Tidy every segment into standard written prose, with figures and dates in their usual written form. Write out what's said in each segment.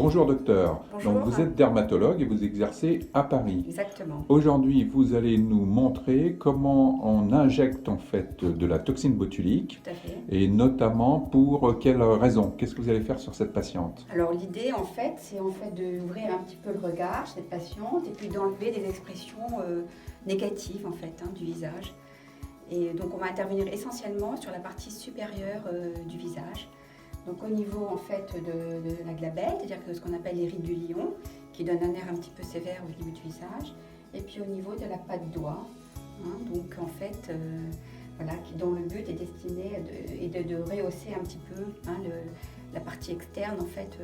Bonjour docteur. Bonjour. Donc vous êtes dermatologue et vous exercez à Paris. Exactement. Aujourd'hui, vous allez nous montrer comment on injecte en fait de la toxine botulique Tout à fait. et notamment pour quelle raison. Qu'est-ce que vous allez faire sur cette patiente? Alors l'idée en fait, c'est d'ouvrir un petit peu le regard chez cette patiente et puis d'enlever des expressions négatives en fait du visage. Et donc on va intervenir essentiellement sur la partie supérieure du visage. Donc au niveau en fait de la glabelle, c'est-à-dire que ce qu'on appelle les rides du lion, qui donne un air un petit peu sévère au niveau du visage, et puis au niveau de la patte doigt, donc en fait, voilà, dont le but est destiné de rehausser un petit peu la partie externe en fait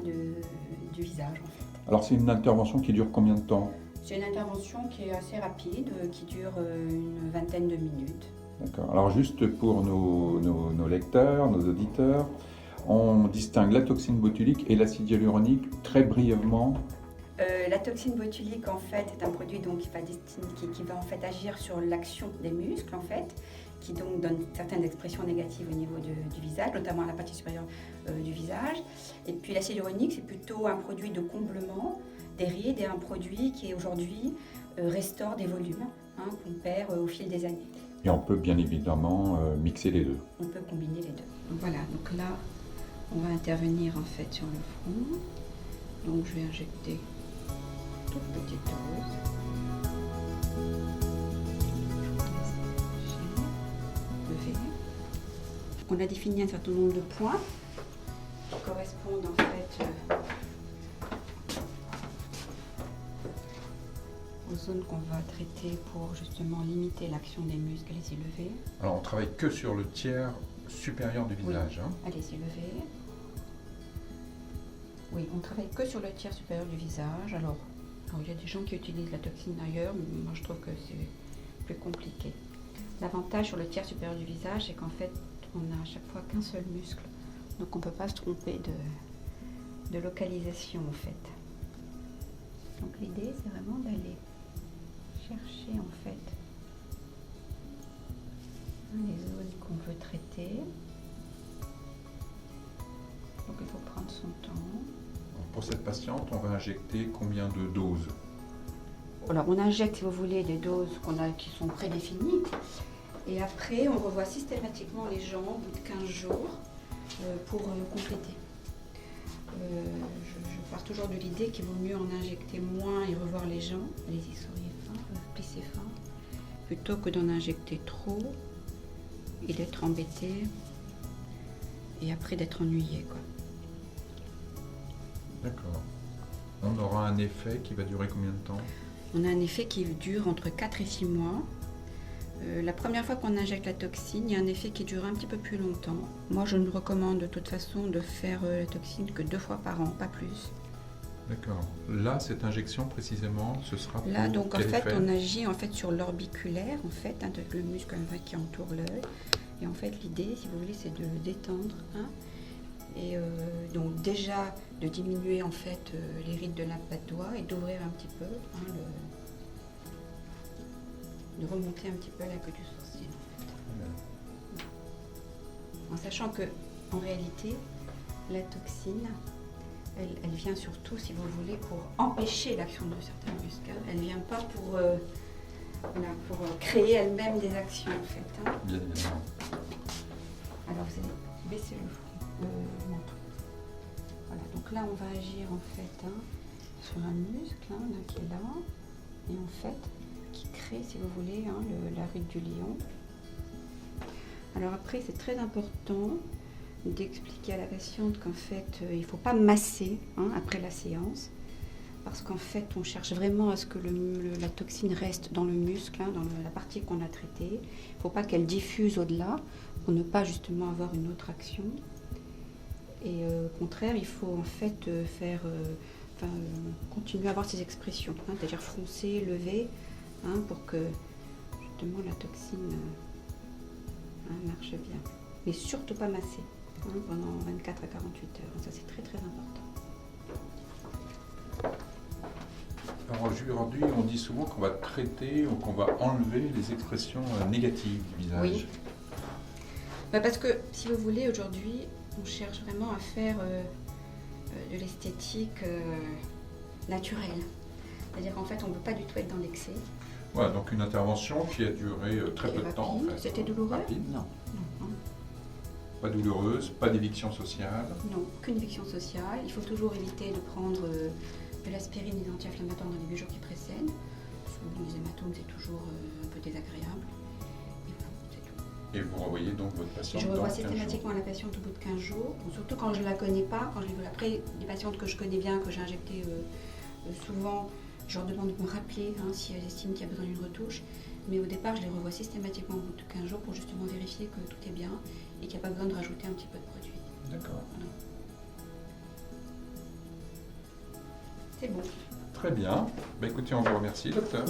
du visage en fait. Alors c'est une intervention qui dure combien de temps? C'est une intervention qui est assez rapide, qui dure une vingtaine de minutes. D'accord. Alors juste pour nos lecteurs, nos auditeurs, on distingue la toxine botulique et l'acide hyaluronique très brièvement. La toxine botulique en fait est un produit donc, qui va en fait agir sur l'action des muscles en fait, qui donc donne certaines expressions négatives au niveau du visage, notamment à la partie supérieure du visage. Et puis l'acide hyaluronique c'est plutôt un produit de comblement des rides et un produit qui aujourd'hui restaure des volumes qu'on perd au fil des années. Et on peut bien évidemment mixer les deux. On peut combiner les deux. Donc voilà, donc là on va intervenir en fait sur le front. Donc je vais injecter toute petite dose. Lever. On a défini un certain nombre de points qui correspondent en fait aux zones qu'on va traiter pour justement limiter l'action des muscles. Allez-y, levez. Alors on travaille que sur le tiers supérieur du visage. Oui. Allez-y, levez. Oui, on travaille que sur le tiers supérieur du visage. Alors, il y a des gens qui utilisent la toxine ailleurs, mais moi je trouve que c'est plus compliqué. L'avantage sur le tiers supérieur du visage, c'est qu'en fait, on n'a à chaque fois qu'un seul muscle. Donc on ne peut pas se tromper de localisation en fait. Donc l'idée, c'est vraiment d'aller chercher en fait les zones qu'on veut traiter. Donc il faut prendre son temps. Pour cette patiente, on va injecter combien de doses? Alors on injecte, si vous voulez, des doses qui sont prédéfinies. Et après, on revoit systématiquement les gens au bout de 15 jours pour compléter. Je pars toujours de l'idée qu'il vaut mieux en injecter moins et revoir les gens. Allez-y, souriez fin, plissez fin. Plutôt que d'en injecter trop et d'être embêté et après d'être ennuyé, quoi. D'accord. On aura un effet qui va durer combien de temps? On a un effet qui dure entre 4 et 6 mois. La première fois qu'on injecte la toxine, il y a un effet qui dure un petit peu plus longtemps. Moi, je ne recommande de toute façon de faire la toxine que 2 fois par an, pas plus. D'accord. Là, cette injection précisément, ce sera pour là, donc en quel fait, effet? on agit en fait sur l'orbiculaire, en fait, le muscle qui entoure l'œil. Et en fait, l'idée, si vous voulez, c'est de le détendre. Et donc déjà de diminuer en fait les rides de la patte doigt et d'ouvrir un petit peu, de remonter un petit peu la queue du sourcil en fait. En sachant que en réalité la toxine elle vient surtout, si vous voulez, pour empêcher l'action de certains muscles. Elle ne vient pas pour créer elle-même des actions en fait. Bien évidemment. Alors vous allez baisser le menton. Voilà, donc là on va agir en fait sur un muscle qui est là et en fait qui crée, si vous voulez, la ride du lion. Alors après c'est très important d'expliquer à la patiente qu'en fait il ne faut pas masser après la séance parce qu'en fait on cherche vraiment à ce que la toxine reste dans le muscle, dans la partie qu'on a traitée. Il ne faut pas qu'elle diffuse au-delà pour ne pas justement avoir une autre action. Et au contraire, il faut en fait continuer à avoir ces expressions, c'est-à-dire froncer, lever, pour que justement la toxine marche bien. Mais surtout pas masser pendant 24 à 48 heures. Ça c'est très très important. Alors aujourd'hui, on dit souvent qu'on va traiter ou qu'on va enlever les expressions négatives du visage. Oui. Parce que si vous voulez, aujourd'hui, on cherche vraiment à faire de l'esthétique naturelle. C'est-à-dire qu'en fait, on ne veut pas du tout être dans l'excès. Voilà, donc une intervention qui a duré très peu de temps. En fait. C'était douloureux? Rapide. Non. Non. Pas douloureuse, pas d'éviction sociale. Non, aucune éviction sociale. Il faut toujours éviter de prendre de l'aspirine et des anti-inflammatoires dans les 8 jours qui précèdent. Souvent, les hématomes, c'est toujours un peu désagréable. Et voilà, c'est tout. Et vous revoyez donc votre patiente Je dans revois 15 jours. systématiquement la patiente au bout de 15 jours. Bon, surtout quand je ne la connais pas, quand je l'ai vue. Après, les patientes que je connais bien, que j'ai injectées souvent, je leur demande de me rappeler si elles estiment qu'il y a besoin d'une retouche. Mais au départ, je les revois systématiquement au bout de 15 jours pour justement vérifier que tout est bien et qu'il n'y a pas besoin de rajouter un petit peu de produit. D'accord. Voilà. C'est bon. Très bien. Écoutez, on vous remercie, docteur.